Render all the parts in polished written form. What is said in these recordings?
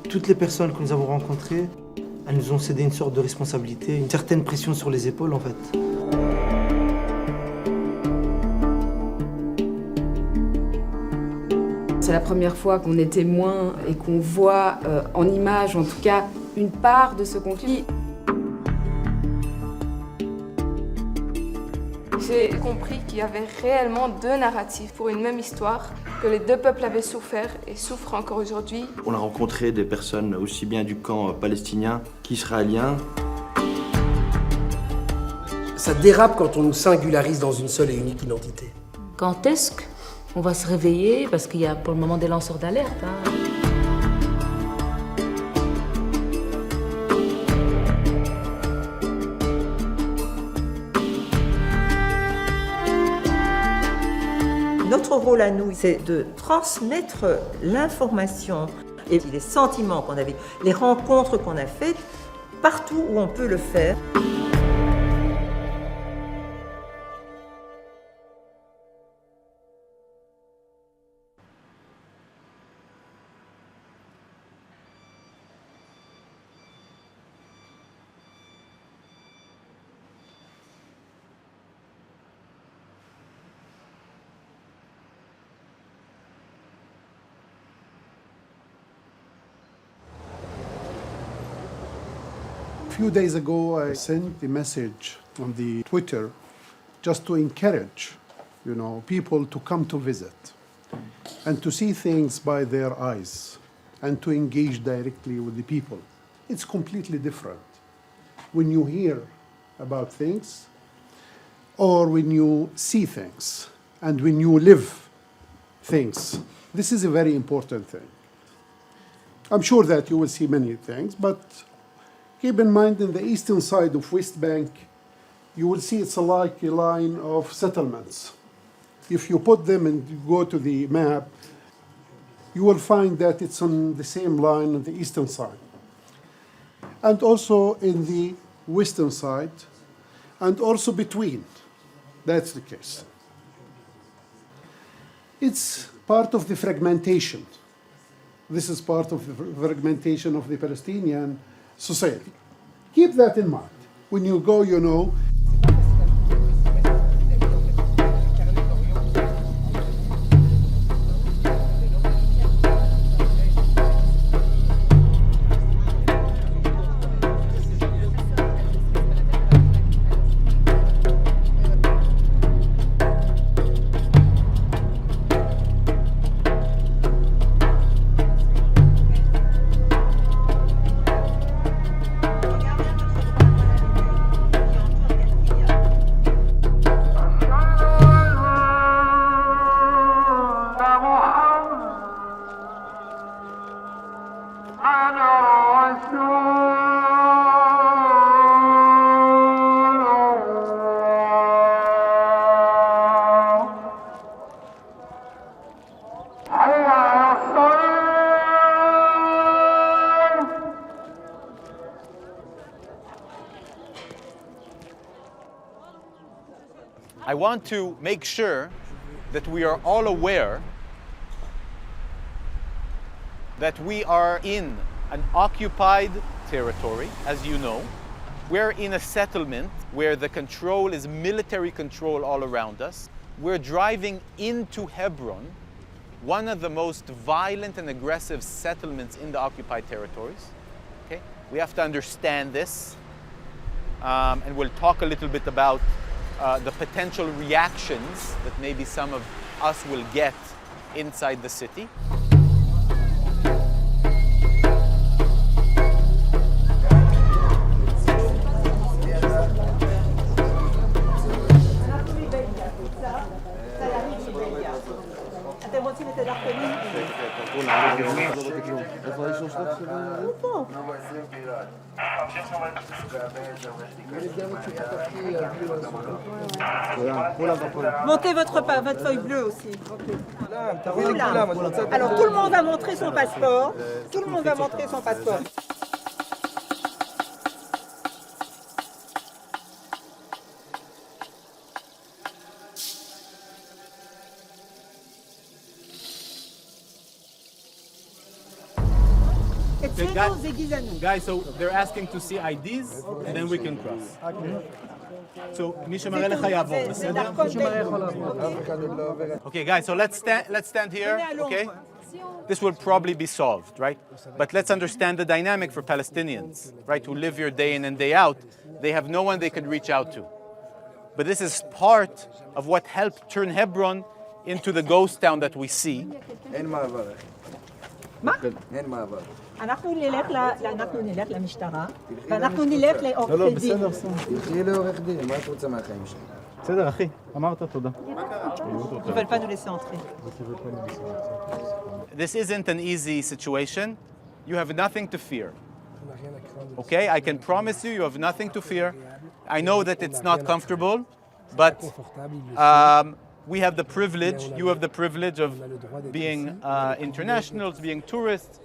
Toutes les personnes que nous avons rencontrées, elles nous ont cédé une sorte de responsabilité, une certaine pression sur les épaules en fait. C'est la première fois qu'on est témoin et qu'on voit en image, en tout cas, une part de ce conflit. J'ai compris qu'il y avait réellement deux narratifs pour une même histoire, que les deux peuples avaient souffert et souffrent encore aujourd'hui. On a rencontré des personnes aussi bien du camp palestinien qu'israélien. Ça dérape quand on nous singularise dans une seule et unique identité. Quand est-ce qu'on va se réveiller? Parce qu'il y a pour le moment des lanceurs d'alerte. Notre rôle à nous, c'est de transmettre l'information et les sentiments qu'on avait, les rencontres qu'on a faites, partout où on peut le faire. A few days ago, I sent a message on the Twitter just to encourage, people to come to visit and to see things by their eyes and to engage directly with the people. It's completely different when you hear about things or when you see things and when you live things. This is a very important thing. I'm sure that you will see many things, but keep in mind, in the eastern side of West Bank, you will see it's like a line of settlements. If you put them and you go to the map, you will find that it's on the same line on the eastern side. And also in the western side, and also between. That's the case. It's part of the fragmentation. This is part of the fragmentation of the Palestinian society. Keep that in mind. When you go, I want to make sure that we are all aware that we are in an occupied territory, as you know. We're in a settlement where the control is military control all around us. We're driving into Hebron, one of the most violent and aggressive settlements in the occupied territories. Okay? We have to understand this, and we'll talk a little bit about the potential reactions that maybe some of us will get inside the city. Montez votre feuille bleue aussi. Voilà. Alors tout le monde va montrer son passeport. Tout le monde va montrer son passeport. Guys, so they're asking to see IDs, and then we can cross. So, מי שמראה לך יעבור, בסדר? Okay, guys, so let's stand here, okay? This will probably be solved, right? But let's understand the dynamic for Palestinians, right, who live here day in and day out. They have no one they could reach out to. But this is part of what helped turn Hebron into the ghost town that we see. אנחנו נלך למשטרה, ואנחנו נלך לעורכי דין. תלכי לעורך דין, מה את רוצה מהחיים שלך? בסדר, אחי, אמרת תודה. Ils ne veulent pas nous laisser entrer. This isn't an easy situation. You have nothing to fear. Okay, I can promise you, you have nothing to fear. I know that it's not comfortable, but we have the privilege, you have the privilege of being internationals, being tourists.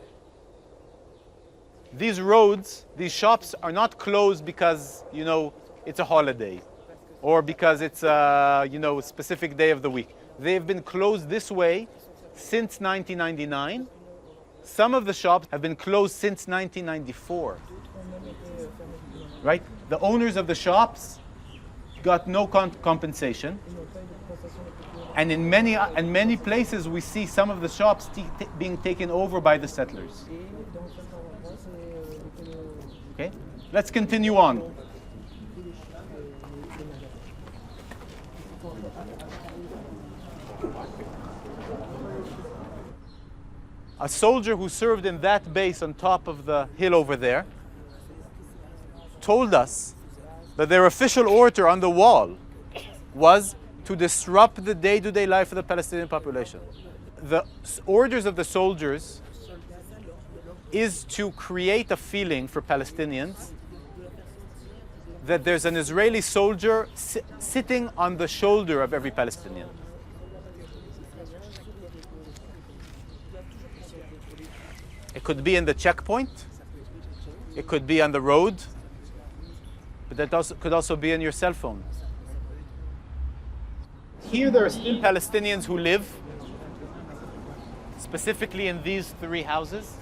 These roads, these shops are not closed because, you know, it's a holiday or because it's a, you know, a specific day of the week. They've been closed this way since 1999. Some of the shops have been closed since 1994. Right? The owners of the shops got no compensation. And in many places we see some of the shops being taken over by the settlers. Okay? Let's continue on. A soldier who served in that base on top of the hill over there told us that their official order on the wall was to disrupt the day-to-day life of the Palestinian population. The orders of the soldiers is to create a feeling for Palestinians that there's an Israeli soldier sitting on the shoulder of every Palestinian. It could be in the checkpoint, it could be on the road, but that could also be in your cell phone. Here there are still Palestinians who live, specifically in these 3 houses.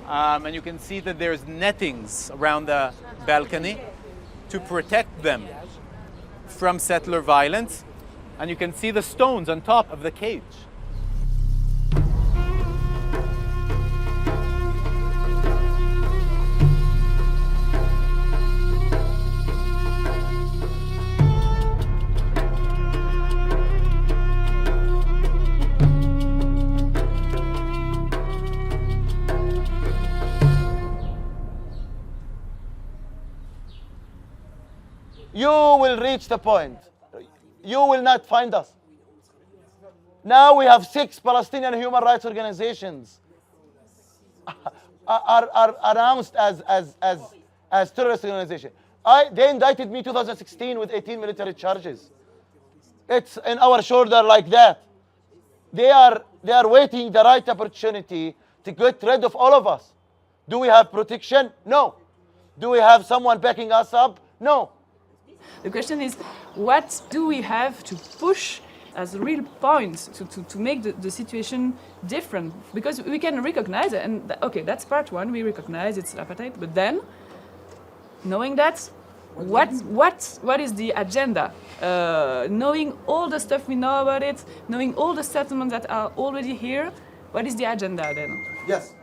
And you can see that there's nettings around the balcony to protect them from settler violence. And you can see the stones on top of the cage. You will reach the point. You will not find us. Now we have 6 Palestinian human rights organizations are announced as terrorist organizations. They indicted me 2016 with 18 military charges. It's in our shoulder like that. They are waiting the right opportunity to get rid of all of us. Do we have protection? No. Do we have someone backing us up? No. The question is, what do we have to push as real points to make the situation different? Because we can recognize it, and okay, that's part one, we recognize it's apartheid, but then, knowing that, what is the agenda? Knowing all the stuff we know about it, knowing all the settlements that are already here, what is the agenda then? Yes,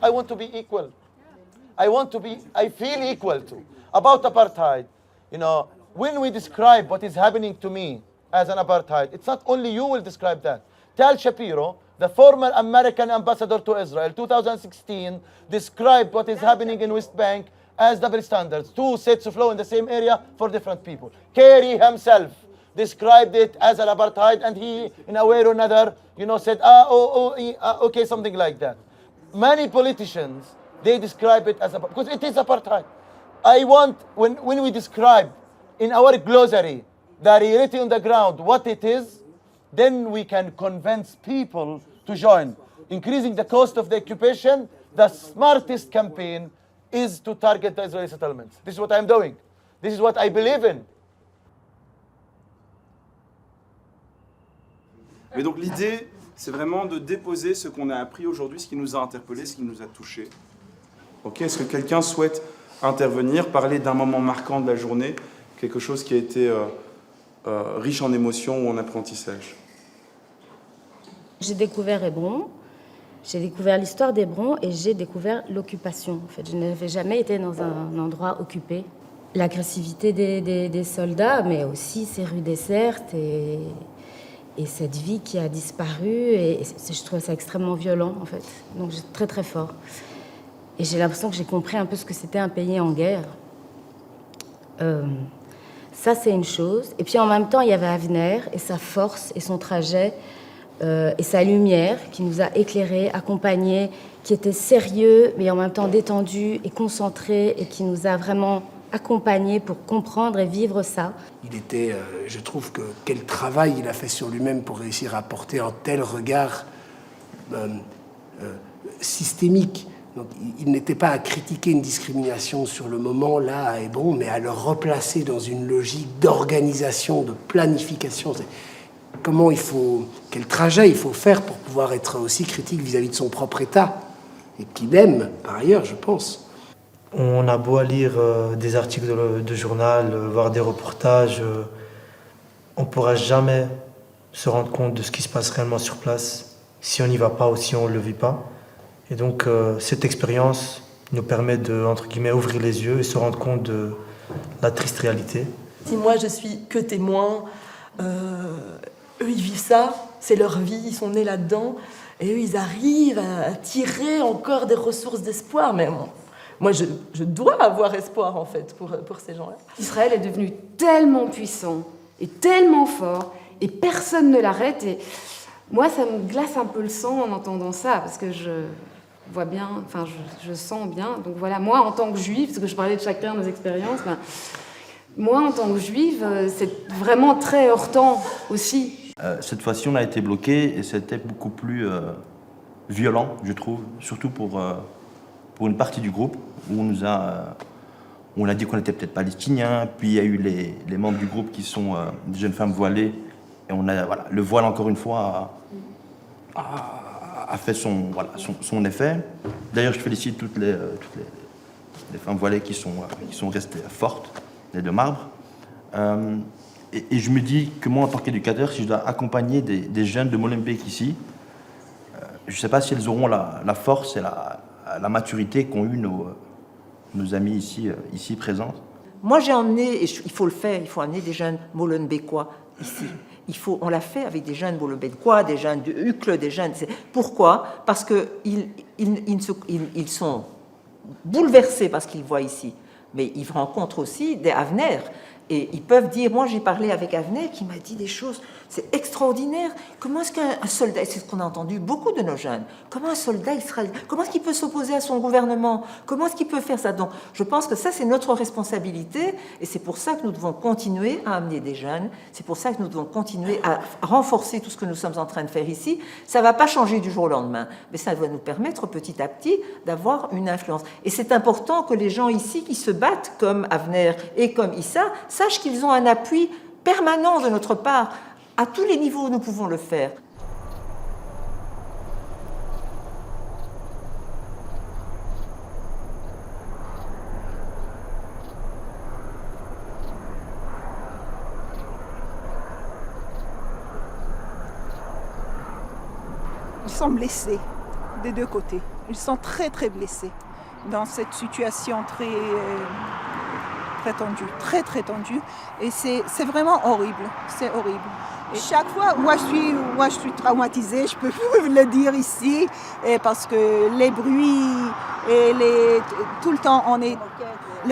I want to be equal. I feel equal to. About apartheid, you know, when we describe what is happening to me as an apartheid, it's not only you will describe that. Tal Shapiro, the former American ambassador to Israel, 2016, described what is happening in West Bank as double standards. 2 sets of law in the same area for different people. Kerry himself described it as an apartheid, and he, in a way or another, you know, said, okay, something like that. Many politicians, they describe it as because it is apartheid. I want, when we describe in our glossary the reality on the ground, what it is, then we can convince people to join. Increasing the cost of the occupation, the smartest campaign is to target the Israeli settlements. This is what I'm doing. This is what I believe in. Mais donc l'idée, c'est vraiment de déposer ce qu'on a appris aujourd'hui, ce qui nous a interpellés, ce qui nous a touchés. Ok, est-ce que quelqu'un souhaite intervenir, parler d'un moment marquant de la journée, quelque chose qui a été riche en émotions ou en apprentissage? J'ai découvert Hébron, j'ai découvert l'histoire d'Hébron et j'ai découvert l'occupation. En fait, je n'avais jamais été dans un endroit occupé. L'agressivité des soldats, mais aussi ces rues désertes et cette vie qui a disparu. Et je trouvais ça extrêmement violent, en fait. Donc, très, très fort. Et j'ai l'impression que j'ai compris un peu ce que c'était un pays en guerre. Ça, c'est une chose. Et puis, en même temps, il y avait Avner et sa force et son trajet et sa lumière qui nous a éclairés, accompagnés, qui était sérieux, mais en même temps détendu et concentré et qui nous a vraiment accompagnés pour comprendre et vivre ça. Il était, je trouve que quel travail il a fait sur lui-même pour réussir à porter un tel regard systémique. Donc, il n'était pas à critiquer une discrimination sur le moment, là, à Hébron, mais à le replacer dans une logique d'organisation, de planification. Comment quel trajet il faut faire pour pouvoir être aussi critique vis-à-vis de son propre État, et qu'il aime, par ailleurs, je pense. On a beau lire des articles de journal, voir des reportages, on ne pourra jamais se rendre compte de ce qui se passe réellement sur place si on n'y va pas ou si on ne le vit pas. Et donc cette expérience nous permet de, entre guillemets, ouvrir les yeux et se rendre compte de la triste réalité. Si moi je suis que témoin, eux ils vivent ça, c'est leur vie, ils sont nés là-dedans, et eux ils arrivent à tirer encore des ressources d'espoir. Mais moi je dois avoir espoir en fait pour ces gens-là. Israël est devenu tellement puissant et tellement fort, et personne ne l'arrête. Et moi ça me glace un peu le sang en entendant ça, parce que je vois bien, enfin je sens bien. Donc voilà, moi en tant que juive, parce que je parlais de chacun de nos expériences, moi en tant que juive, c'est vraiment très heurtant aussi. Cette fois-ci, on a été bloqués et c'était beaucoup plus violent, je trouve, surtout pour une partie du groupe où on a dit qu'on était peut-être palestiniens, puis il y a eu les membres du groupe qui sont des jeunes femmes voilées, et le voile encore une fois a fait son effet. D'ailleurs, je félicite toutes les femmes voilées qui sont restées fortes, les de marbre. Et je me dis que moi, en tant qu'éducateur, si je dois accompagner des jeunes de Molenbeek ici, je ne sais pas si elles auront la force et la maturité qu'ont eu nos amis ici présents. Moi, j'ai emmené, et il faut le faire, il faut amener des jeunes Molenbeekois ici. On l'a fait avec des jeunes Molenbeekois, des jeunes de Uccle, des jeunes... Pourquoi? Parce qu'ils sont bouleversés par ce qu'ils voient ici. Mais ils rencontrent aussi des Avner. Et ils peuvent dire, moi j'ai parlé avec Avner qui m'a dit des choses, c'est extraordinaire. Comment est-ce qu'un soldat, c'est ce qu'on a entendu beaucoup de nos jeunes, comment un soldat israélien, comment est-ce qu'il peut s'opposer à son gouvernement, comment est-ce qu'il peut faire ça? Donc je pense que ça c'est notre responsabilité et c'est pour ça que nous devons continuer à amener des jeunes, c'est pour ça que nous devons continuer à renforcer tout ce que nous sommes en train de faire ici. Ça ne va pas changer du jour au lendemain, mais ça doit nous permettre petit à petit d'avoir une influence. Et c'est important que les gens ici qui se battent comme Avner et comme Issa sachent qu'ils ont un appui permanent de notre part. À tous les niveaux, nous pouvons le faire. Ils sont blessés des deux côtés. Ils sont très très blessés dans cette situation très tendue. Et c'est vraiment horrible. C'est horrible. Et chaque fois, moi je suis traumatisée, je peux le dire ici, parce que les bruits et tout le temps, les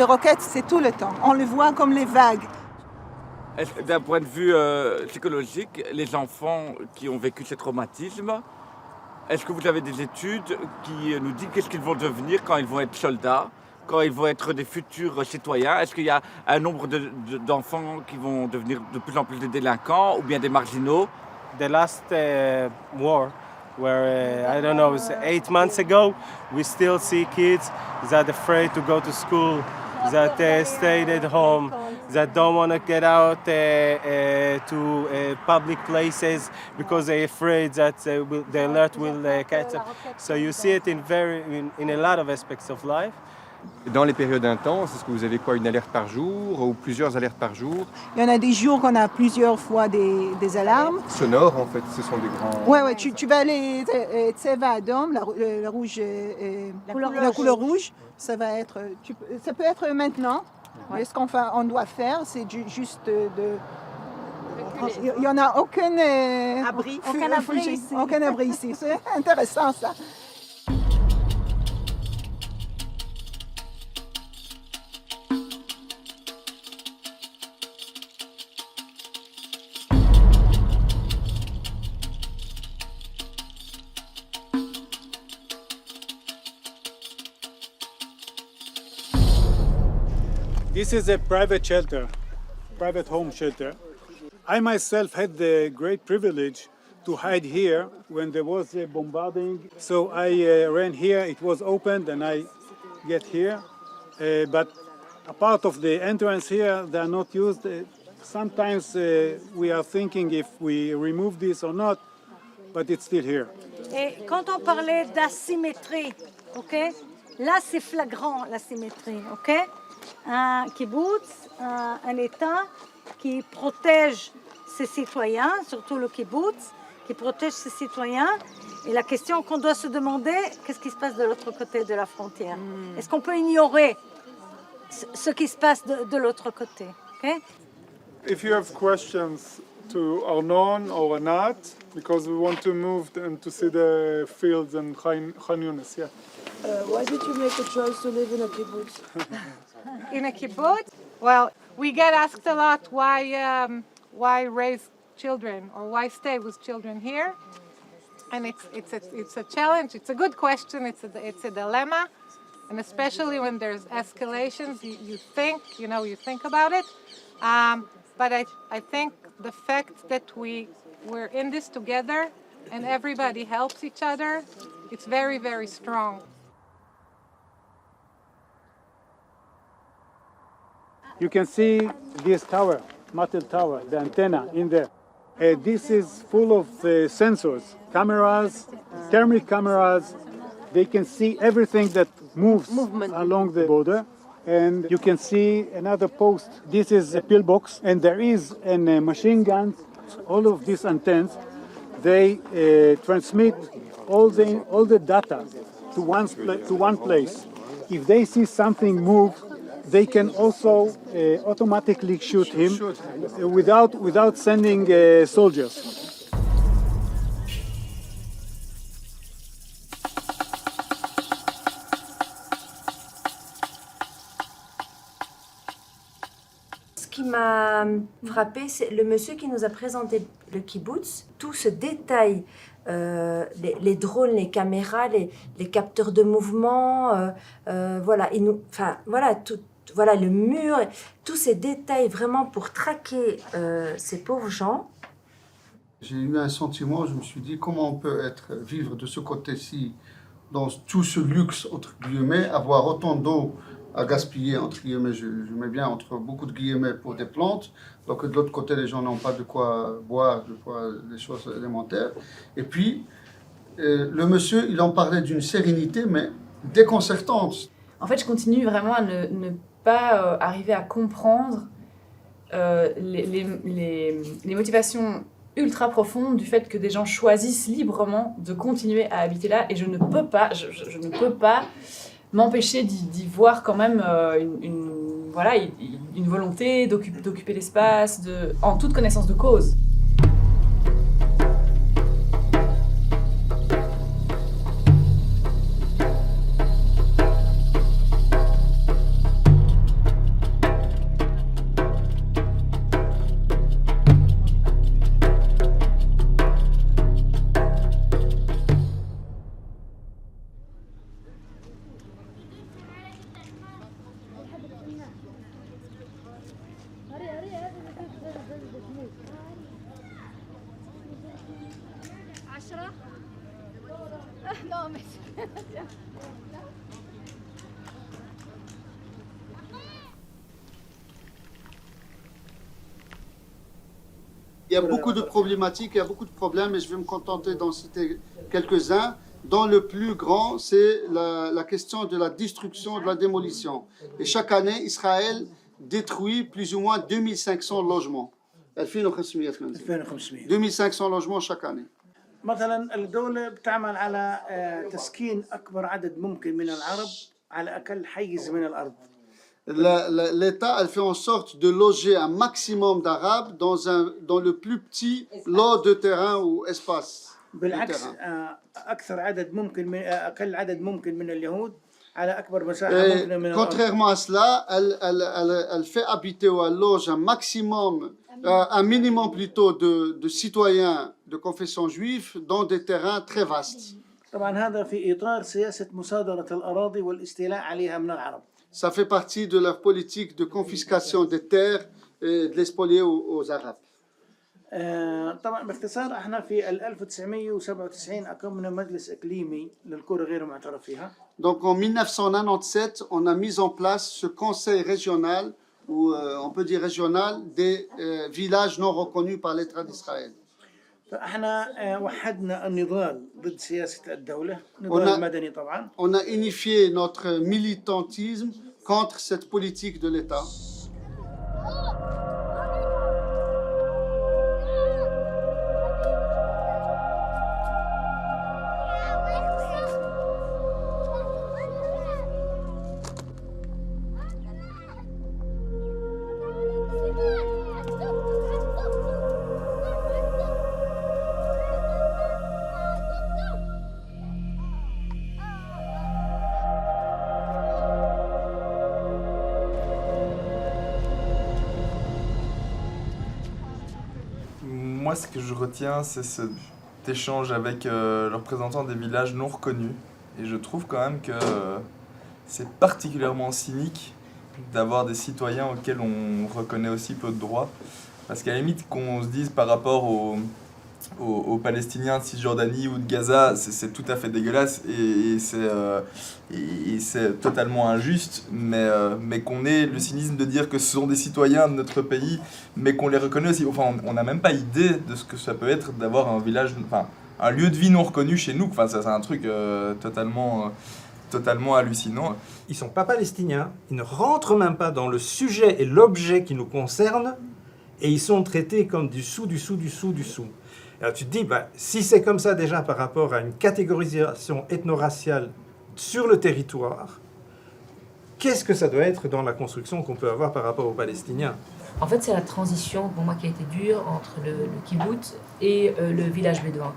roquettes, c'est tout le temps. On le voit comme les vagues. D'un point de vue psychologique, les enfants qui ont vécu ces traumatismes, est-ce que vous avez des études qui nous disent qu'est-ce qu'ils vont devenir quand ils vont être soldats, quand ils vont être des futurs citoyens? Est-ce qu'il y a un nombre d'enfants qui vont devenir de plus en plus des délinquants ou bien des marginaux? The last war, where I don't know, it was 8 months ago, we still see kids that are afraid to go to school that stayed at home, that don't want to get out to public places because they're afraid that the alert will catch up. So you see it in a lot of aspects of life. Dans les périodes intenses, est-ce que vous avez quoi, une alerte par jour ou plusieurs alertes par jour? Il y en a des jours qu'on a plusieurs fois des alarmes. Sonores, en fait, ce sont des grands... Ouais, tu vas aller, Tseva Adom, la rouge, la couleur rouge, ça va être, ça peut être maintenant. Mais ce on doit faire, c'est juste de... Il n'y en a aucun abri ici. Aucun abri ici. C'est intéressant, ça. This is a private shelter, private home shelter. I myself had the great privilege to hide here when there was a bombarding. So I ran here, it was opened and I get here. But a part of the entrance here, they are not used. Sometimes we are thinking if we remove this or not, but it's still here. Et quand on parlait d'asymétrie, ok? Là, c'est flagrant, l'asymétrie, ok? Un kibbutz, un État qui protège ses citoyens, surtout le kibbutz, qui protège ses citoyens. Et la question qu'on doit se demander, qu'est-ce qui se passe de l'autre côté de la frontière? Est-ce qu'on peut ignorer ce qui se passe de l'autre côté? Okay? If you have questions to Arnon or Anat, because we want to move and to see the fields and Khan Yunis, yeah. Why did you make a choice to live in a kibbutz? In a kibbutz? Well, we get asked a lot why raise children or why stay with children here, and it's a challenge. It's a good question. It's a dilemma, and especially when there's escalations, you think about it. But I think the fact that we're in this together and everybody helps each other, it's very, very strong. You can see this tower, Mattel Tower, the antenna in there. This is full of sensors, cameras, thermic cameras. They can see everything that moves along the border. And you can see another post. This is a pillbox, and there is a machine gun. All of these antennas, they transmit all the data to one place. If they see something move, they can also automatically shoot him without sending soldiers. Ce qui m'a frappé, c'est le monsieur qui nous a présenté le kibbutz, tout ce détail, les drones, les caméras, les capteurs de mouvement, voilà, voilà, le mur, tous ces détails vraiment pour traquer ces pauvres gens. J'ai eu un sentiment, je me suis dit, comment on peut vivre de ce côté-ci, dans tout ce luxe, entre guillemets, avoir autant d'eau à gaspiller, entre guillemets, je mets bien entre beaucoup de guillemets pour des plantes, donc de l'autre côté, les gens n'ont pas de quoi boire, des choses élémentaires. Et puis, le monsieur, il en parlait d'une sérénité, mais déconcertante. En fait, je continue vraiment à ne pas arriver à comprendre les motivations ultra profondes du fait que des gens choisissent librement de continuer à habiter là, et je ne peux pas, je ne peux pas m'empêcher d'y voir quand même une volonté d'occuper l'espace, en toute connaissance de cause. Il y a beaucoup de problématiques, il y a beaucoup de problèmes, et je vais me contenter d'en citer quelques-uns. Dans le plus grand, c'est la question de la destruction, de la démolition. Et chaque année, Israël détruit plus ou moins 2500 logements. 2500 logements chaque année. مثلا الدولة بتعمل على تسكين أكبر عدد ممكن من العرب على أقل حيز من الأرض. L'État, elle fait en sorte de loger un maximum d'Arabes dans le plus petit lot de terrain ou espace. بالعكس أكثر عدد ممكن من أقل عدد ممكن من اليهود على أكبر مساحة ممكنة من الأرض. Contrairement à cela, elle fait habiter ou elle loge un minimum plutôt de citoyens de confession juive dans des terrains très vastes. طبعا هذا في إطار سياسة مصادرة الأراضي والاستيلاء عليها من العرب. Ça fait partie de leur politique de confiscation des terres et de les spolier aux Arabes. طبعا باختصار احنا في 1997 أقمنا مجلس إقليمي للقرى غير معترف فيها. Donc en 1997, on a mis en place ce conseil régional, ou on peut dire régional, des villages non reconnus par l'État d'Israël. فاحنا وحدنا النضال ضد سياسة الدولة، نضال مدني طبعا. On a unifié notre militantisme contre cette politique de l'État. Moi, ce que je retiens, c'est cet échange avec le représentant des villages non reconnus. Et je trouve quand même que c'est particulièrement cynique d'avoir des citoyens auxquels on reconnaît aussi peu de droits. Parce qu'à la limite, qu'on se dise par rapport aux Palestiniens de Cisjordanie ou de Gaza, c'est tout à fait dégueulasse et c'est totalement injuste, mais qu'on ait le cynisme de dire que ce sont des citoyens de notre pays, mais qu'on les reconnaît aussi. Enfin, on n'a même pas idée de ce que ça peut être d'avoir un village, enfin, un lieu de vie non reconnu chez nous. Enfin, ça, c'est un truc totalement hallucinant. Ils ne sont pas palestiniens, ils ne rentrent même pas dans le sujet et l'objet qui nous concerne, et ils sont traités comme du sous. Alors tu te dis, si c'est comme ça déjà par rapport à une catégorisation ethno-raciale sur le territoire, qu'est-ce que ça doit être dans la construction qu'on peut avoir par rapport aux Palestiniens? En fait, c'est la transition pour moi qui a été dure entre le kibbutz et le village bédouin.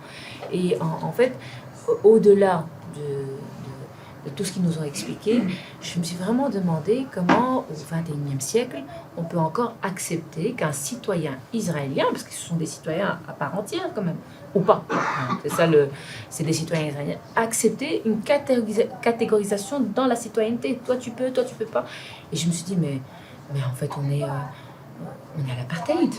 Et en fait, au-delà de tout ce qu'ils nous ont expliqué, je me suis vraiment demandé comment, au XXIe siècle, on peut encore accepter qu'un citoyen israélien, parce que ce sont des citoyens à part entière quand même, ou pas, c'est des citoyens israéliens, accepter une catégorisation dans la citoyenneté. Toi tu peux pas. Et je me suis dit, mais en fait, on est à l'apartheid.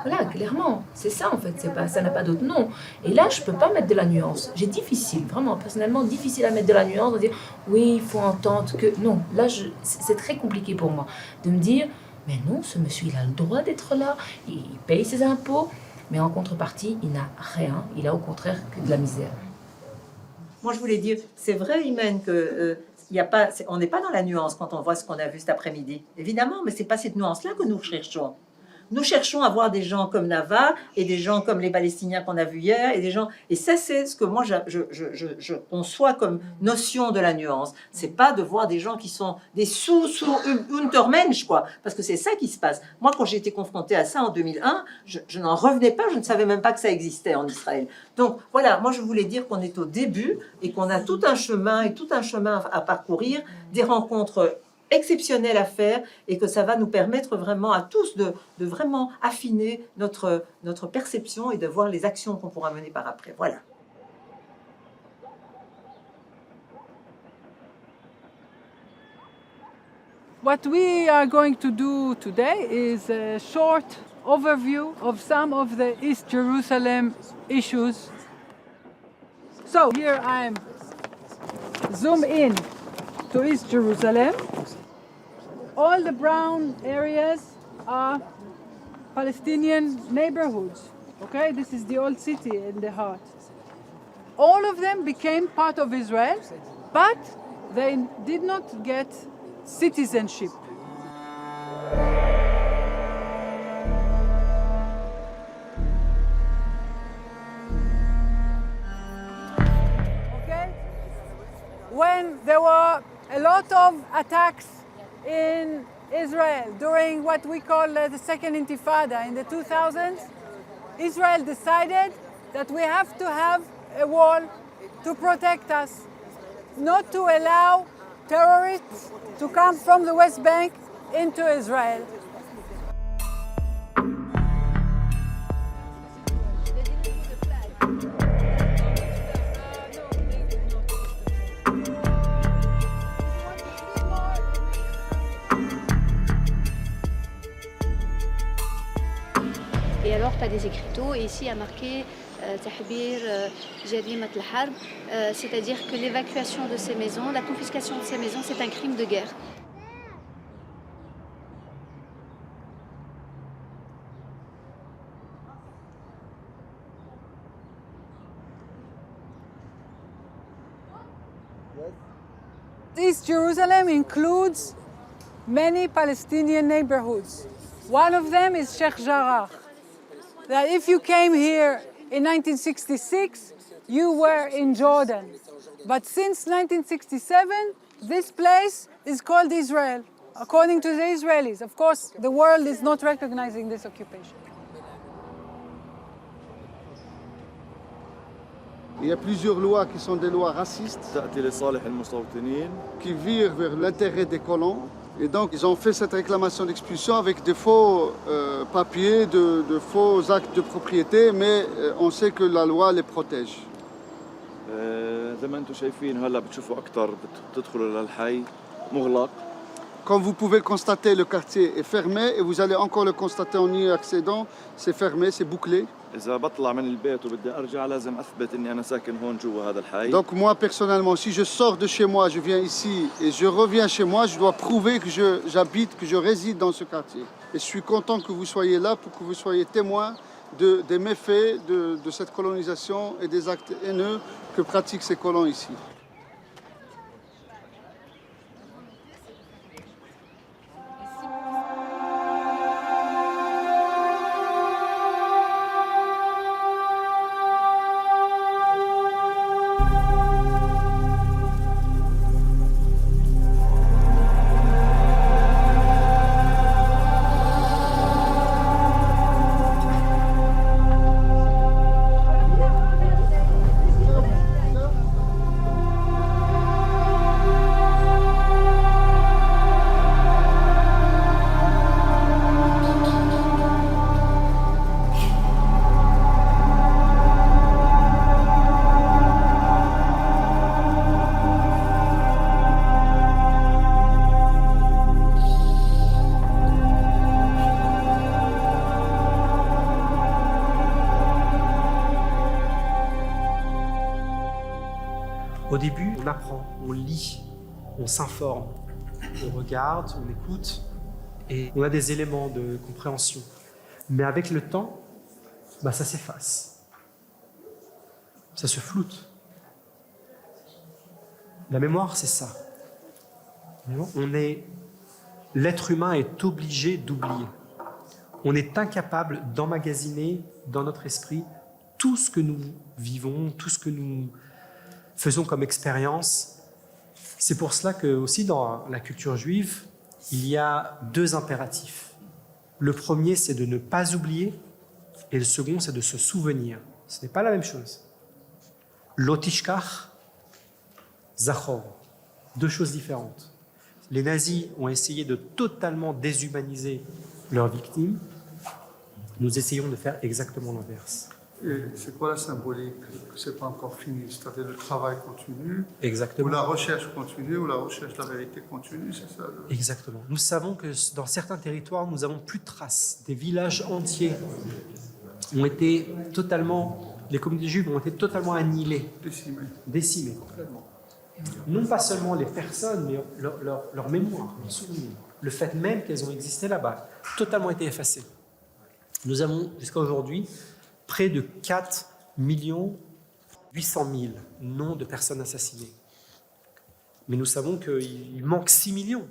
Voilà, clairement, c'est ça en fait, ça n'a pas d'autre nom. Et là, je peux pas mettre de la nuance. J'ai difficile, vraiment, personnellement, difficile à mettre de la nuance, de dire, oui, il faut entendre que... Non, là, c'est très compliqué pour moi de me dire, mais non, ce monsieur, il a le droit d'être là, il paye ses impôts, mais en contrepartie, il n'a rien, il a au contraire que de la misère. Moi, je voulais dire, c'est vrai, Imen, que... on n'est pas dans la nuance quand on voit ce qu'on a vu cet après-midi. Évidemment, mais c'est pas cette nuance-là que nous cherchons. Nous cherchons à voir des gens comme Nava et des gens comme les Palestiniens qu'on a vus hier et ça c'est ce que moi je conçois comme notion de la nuance. C'est pas de voir des gens qui sont des sous Untermensch quoi, parce que c'est ça qui se passe. Moi quand j'ai été confrontée à ça en 2001, je n'en revenais pas, je ne savais même pas que ça existait en Israël. Donc voilà, moi je voulais dire qu'on est au début et qu'on a tout un chemin à parcourir, des rencontres exceptionnel à faire et que ça va nous permettre vraiment à tous de vraiment affiner notre perception et de voir les actions qu'on pourra mener par après. Voilà. What we are going to do today is a short overview of some of the East Jerusalem issues. So here I'm zoom in to East Jerusalem. All the brown areas are Palestinian neighborhoods. Okay, this is the old city in the heart. All of them became part of Israel, but they did not get citizenship. Okay? When there were a lot of attacks in Israel during what we call the Second Intifada in the 2000s, Israel decided that we have to have a wall to protect us, not to allow terrorists to come from the West Bank into Israel. Et alors, tu as des écriteaux, et ici il y a marqué Tahbir Jarimat al-Harb, c'est-à-dire que l'évacuation de ces maisons, la confiscation de ces maisons, c'est un crime de guerre. East Jerusalem includes many Palestinian neighborhoods. One of them is Sheikh Jarrah. That if you came here in 1966, you were in Jordan. But since 1967, this place is called Israel, according to the Israelis. Of course, the world is not recognizing this occupation. Il y a plusieurs lois qui sont des lois racistes, qui virent vers l'intérêt des colons. Et donc, ils ont fait cette réclamation d'expulsion avec de faux papiers, de faux actes de propriété, mais on sait que la loi les protège. Comme vous pouvez le constater, le quartier est fermé et vous allez encore le constater en y accédant. C'est fermé, c'est bouclé. Donc moi personnellement, si je sors de chez moi, je viens ici et je reviens chez moi, je dois prouver que j'habite, que je réside dans ce quartier. Et je suis content que vous soyez là pour que vous soyez témoins des méfaits de cette colonisation et des actes haineux que pratiquent ces colons ici. Au début, on apprend, on lit, on s'informe, on regarde, on écoute, et on a des éléments de compréhension. Mais avec le temps, ça s'efface. Ça se floute. La mémoire, c'est ça. L'être humain est obligé d'oublier. On est incapable d'emmagasiner dans notre esprit tout ce que nous vivons, tout ce que nous faisons comme expérience. C'est pour cela que aussi dans la culture juive, il y a deux impératifs. Le premier, c'est de ne pas oublier, et le second, c'est de se souvenir. Ce n'est pas la même chose. Lotishkach, zachor, deux choses différentes. Les nazis ont essayé de totalement déshumaniser leurs victimes. Nous essayons de faire exactement l'inverse. Et c'est quoi la symbolique que ce n'est pas encore fini? C'est-à-dire le travail continue, Exactement. ou la recherche continue, ou la recherche de la vérité continue, c'est ça? Exactement. Nous savons que dans certains territoires, nous n'avons plus de traces. Des villages entiers ont été totalement, les communautés juives ont été totalement annihilées, décimées. Non pas seulement les personnes, mais leur mémoire, leur souvenir. Le fait même qu'elles ont existé là-bas, totalement été effacé. Nous avons jusqu'à aujourd'hui près de 4 800 000 noms de personnes assassinées. Mais nous savons qu'il manque 6 millions.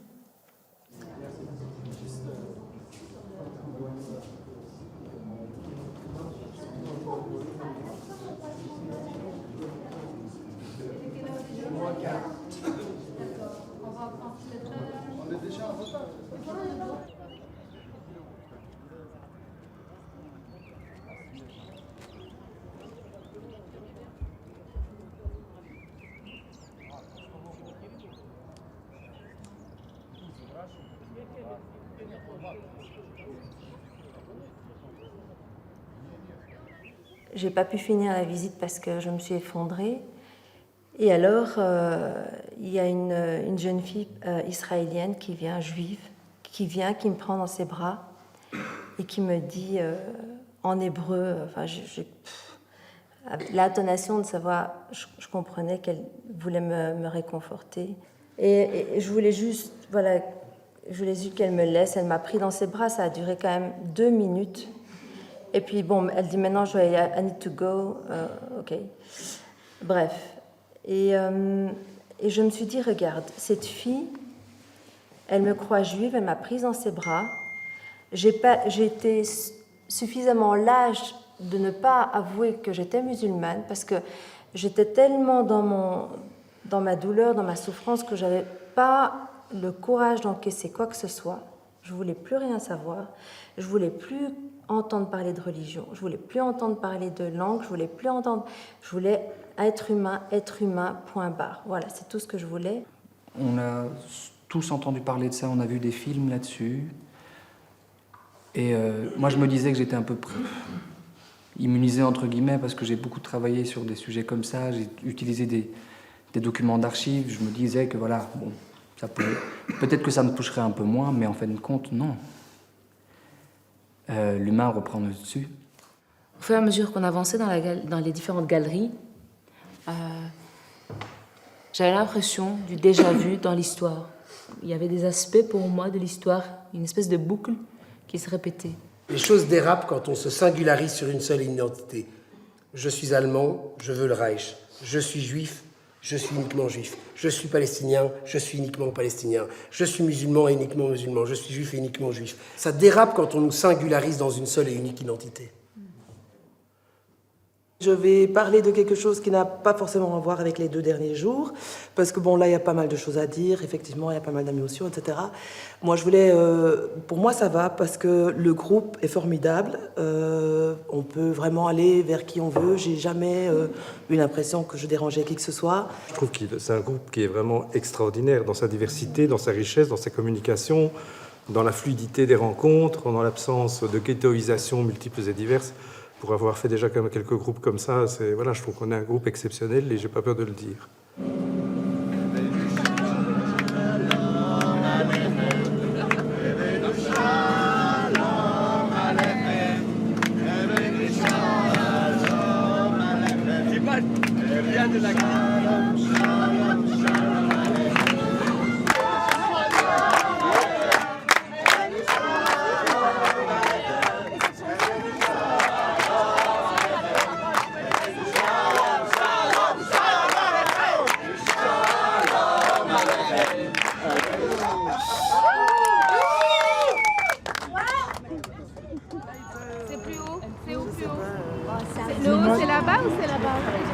J'ai pas pu finir la visite parce que je me suis effondrée. Et alors, il y a une jeune fille israélienne qui vient, juive, qui me prend dans ses bras et qui me dit en hébreu, l'intonation de sa voix, je comprenais qu'elle voulait me réconforter. Et je voulais juste, voilà, je voulais juste qu'elle me laisse. Elle m'a pris dans ses bras, ça a duré quand même 2 minutes. Et puis bon, elle dit maintenant, I need to go. Ok. Bref. Et je me suis dit, regarde, cette fille, elle me croit juive, elle m'a prise dans ses bras. J'ai été suffisamment lâche de ne pas avouer que j'étais musulmane parce que j'étais tellement dans ma douleur, dans ma souffrance que j'avais pas le courage d'encaisser quoi que ce soit. Je voulais plus rien savoir. Je voulais plus entendre parler de religion. Je voulais plus entendre parler de langue. Je voulais être humain, point barre. Voilà, c'est tout ce que je voulais. On a tous entendu parler de ça, on a vu des films là-dessus. Et moi, je me disais que j'étais un peu immunisé, entre guillemets, parce que j'ai beaucoup travaillé sur des sujets comme ça. J'ai utilisé des documents d'archives. Je me disais que voilà, bon, peut-être que ça me toucherait un peu moins, mais en fin de compte, non. L'humain reprend le dessus. Au fur et à mesure qu'on avançait dans les différentes galeries, j'avais l'impression du déjà-vu dans l'histoire. Il y avait des aspects pour moi de l'histoire, une espèce de boucle qui se répétait. Les choses dérapent quand on se singularise sur une seule identité. Je suis allemand, je veux le Reich. Je suis juif, je suis uniquement juif. Je suis palestinien, je suis uniquement palestinien. Je suis musulman et uniquement musulman. Je suis juif et uniquement juif. Ça dérape quand on nous singularise dans une seule et unique identité. Je vais parler de quelque chose qui n'a pas forcément à voir avec les 2 derniers jours, parce que bon, là, il y a pas mal de choses à dire, effectivement, il y a pas mal d'émotions, etc. Moi, pour moi, ça va, parce que le groupe est formidable, on peut vraiment aller vers qui on veut, j'ai jamais eu l'impression que je dérangeais qui que ce soit. Je trouve que c'est un groupe qui est vraiment extraordinaire dans sa diversité, dans sa richesse, dans sa communication, dans la fluidité des rencontres, dans l'absence de ghettoisation multiples et diverses. Pour avoir fait déjà quelques groupes comme ça, voilà, je trouve qu'on est un groupe exceptionnel et j'ai pas peur de le dire.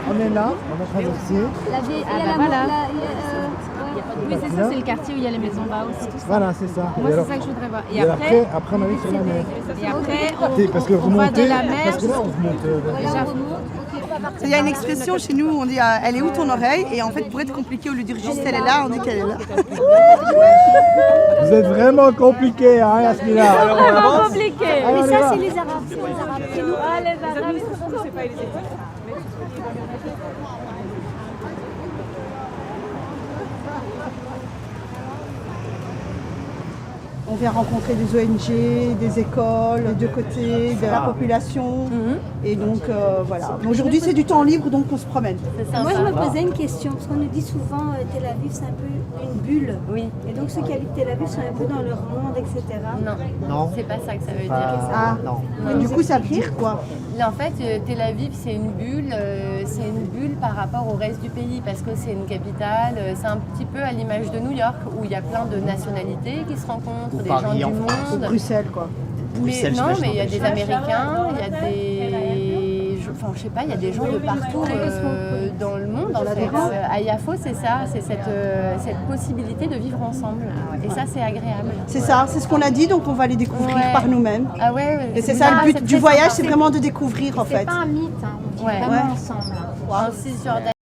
On est là, on va traverser. Oui, c'est ça, c'est le quartier où il y a les maisons Baos, tout ça. Voilà, c'est ça. Moi, c'est ça que je voudrais voir. Et après, on arrive sur la mer. Et après, parce que on va de la mer. Parce que là, on remonte. Il y a une expression chez nous, on dit elle est où ton oreille? Et en fait, pour être compliqué, au lieu de dire juste elle est là, on dit qu'elle est là. Vous êtes vraiment compliqué, hein, Yasmina? C'est vraiment compliqué. Mais ça, c'est les Arabes. C'est nous. Ah, les Arabes, c'est pas les écoles. On vient rencontrer des ONG, des écoles, des deux côtés, de la population. Et donc voilà. Aujourd'hui c'est du temps libre, donc on se promène. Moi je me posais une question, parce qu'on nous dit souvent Tel Aviv c'est un peu une bulle. Oui. Et donc ceux qui habitent Tel Aviv sont un peu dans leur monde, etc. Non, c'est pas ça que ça veut dire. Ah, Non. du coup ça pire quoi. Là, en fait, Tel Aviv, c'est une bulle par rapport au reste du pays, parce que c'est une capitale, c'est un petit peu à l'image de New York, où il y a plein de nationalités qui se rencontrent, des gens du monde. Ou Bruxelles quoi. Mais non, mais il y a des Américains, il y a des... Enfin, je sais pas, il y a des gens de partout dans le monde, en fait. À Yafo, c'est ça, c'est cette possibilité de vivre ensemble. Et ça, c'est agréable. C'est ça, c'est ce qu'on a dit, donc on va les découvrir par nous-mêmes. Ah ouais, et c'est ça le but du voyage, c'est vraiment de découvrir en fait. C'est pas un mythe, on vit vraiment ensemble. En Cisjordanie,